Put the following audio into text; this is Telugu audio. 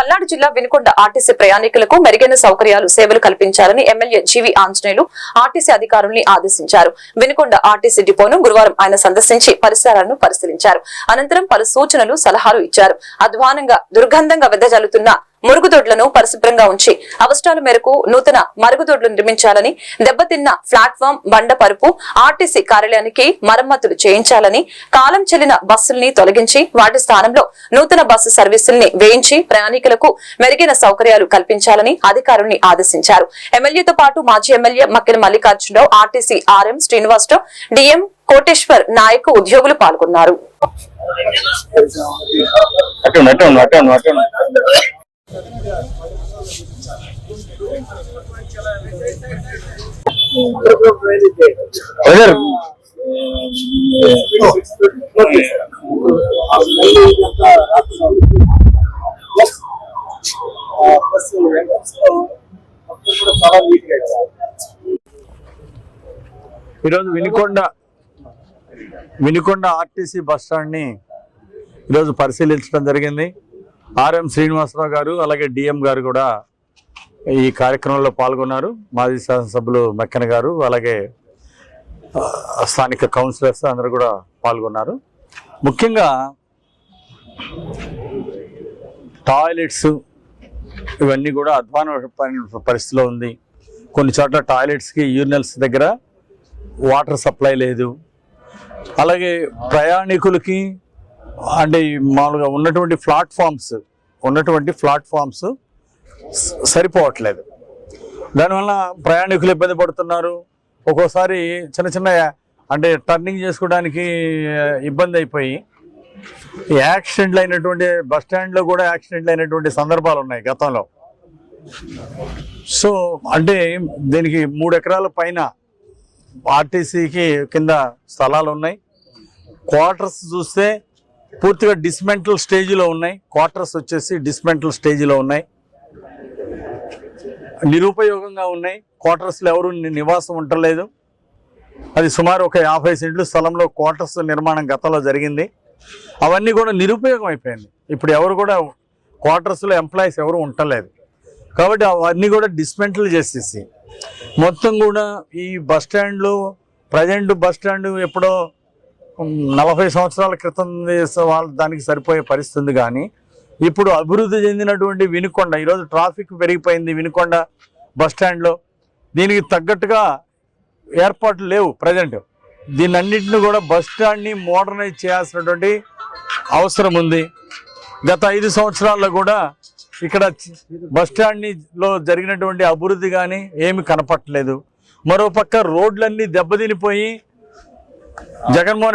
పల్నాడు జిల్లా వినుకొండ ఆర్టీసీ ప్రయాణికులకు మెరుగైన సౌకర్యాలు సేవలు కల్పించాలని ఎమ్మెల్యే జీవి ఆంజనేయులు ఆర్టీసీ అధికారుల్ని ఆదేశించారు. వినుకొండ ఆర్టీసీ డిపోను గురువారం ఆయన సందర్శించి పరిసరాలను పరిశీలించారు. అనంతరం పలు సూచనలు సలహాలు ఇచ్చారు. అధ్వానంగా దుర్గంధంగా వెదజల్లుతున్న మురుగుదొడ్లను పరిశుభ్రంగా ఉంచి అవసరాల మేరకు నూతన మరుగుదొడ్లు నిర్మించాలని, దెబ్బతిన్న ప్లాట్ఫామ్ బండ పరుపు ఆర్టీసీ కార్యాలయానికి మరమ్మతులు చేయించాలని, కాలం చెల్లిన బస్సుల్ని తొలగించి వాటి స్థానంలో నూతన బస్సు సర్వీసుల్ని వేయించి ప్రయాణికులకు మెరుగైన సౌకర్యాలు కల్పించాలని అధికారుల్ని ఆదేశించారు. ఎమ్మెల్యేతో పాటు మాజీ MLA Makkina Mallikarjunarao, RTC RM Srinivasarao, DM Koteshwar Nayak ఉద్యోగులు పాల్గొన్నారు. ఈరోజు వినుకొండ ఆర్టీసీ బస్ స్టాండ్ ని ఈరోజు పరిశీలించడం జరిగింది. ఆర్ఎం శ్రీనివాసరావు గారు అలాగే డిఎం గారు కూడా ఈ కార్యక్రమంలో పాల్గొన్నారు. మాజీ శాసనసభ్యులు మక్కెన గారు అలాగే స్థానిక కౌన్సిలర్స్ అందరూ కూడా పాల్గొన్నారు. ముఖ్యంగా టాయిలెట్స్ ఇవన్నీ కూడా అధ్వాన పరిస్థితిలో ఉంది. కొన్ని చోట్ల టాయిలెట్స్కి యూరినల్స్ దగ్గర వాటర్ సప్లై లేదు. అలాగే ప్రయాణికులకి అంటే మామూలుగా ఉన్నటువంటి ప్లాట్ఫామ్స్ సరిపోవట్లేదు. దానివల్ల ప్రయాణికులు ఇబ్బంది పడుతున్నారు. ఒక్కోసారి చిన్న అంటే టర్నింగ్ చేసుకోవడానికి ఇబ్బంది అయిపోయి యాక్సిడెంట్లు అయినటువంటి బస్ స్టాండ్లో కూడా యాక్సిడెంట్లు అయినటువంటి సందర్భాలు ఉన్నాయి గతంలో. సో అంటే దీనికి 3 ఎకరాల పైన ఆర్టీసీకి కింద స్థలాలు ఉన్నాయి. క్వార్టర్స్ చూస్తే పూర్తిగా డిస్మెంటల్ స్టేజ్లో ఉన్నాయి. క్వార్టర్స్ వచ్చేసి డిస్మెంటల్ స్టేజ్లో ఉన్నాయి, నిరుపయోగంగా ఉన్నాయి. క్వార్టర్స్లో ఎవరు నివాసం ఉండలేదు. అది సుమారు ఒక 50 సెంట్ల స్థలంలో క్వార్టర్స్ నిర్మాణం గతంలో జరిగింది. అవన్నీ కూడా నిరుపయోగం అయిపోయింది. ఇప్పుడు ఎవరు కూడా క్వార్టర్స్లో ఎంప్లాయీస్ ఎవరు ఉండలేదు. కాబట్టి అవన్నీ కూడా డిస్మెంటల్ చేసేసి మొత్తం కూడా ఈ బస్ స్టాండ్లో ప్రజెంట్ బస్ స్టాండ్ ఎప్పుడో 40 సంవత్సరాల క్రితం దానికి సరిపోయే పరిస్థితి. కానీ ఇప్పుడు అభివృద్ధి చెందినటువంటి వినుకొండ ఈరోజు ట్రాఫిక్ పెరిగిపోయింది. వినుకొండ బస్ స్టాండ్లో దీనికి తగ్గట్టుగా ఏర్పాట్లు లేవు ప్రజెంట్. దీన్నన్నింటినీ కూడా బస్ స్టాండ్ని మోడర్నైజ్ చేయాల్సినటువంటి అవసరం ఉంది. గత 5 సంవత్సరాల్లో కూడా ఇక్కడ బస్ స్టాండ్లో జరిగినటువంటి అభివృద్ధి కానీ ఏమి కనపట్టలేదు. మరోపక్క రోడ్లన్నీ దెబ్బతినిపోయి జగన్మోహన్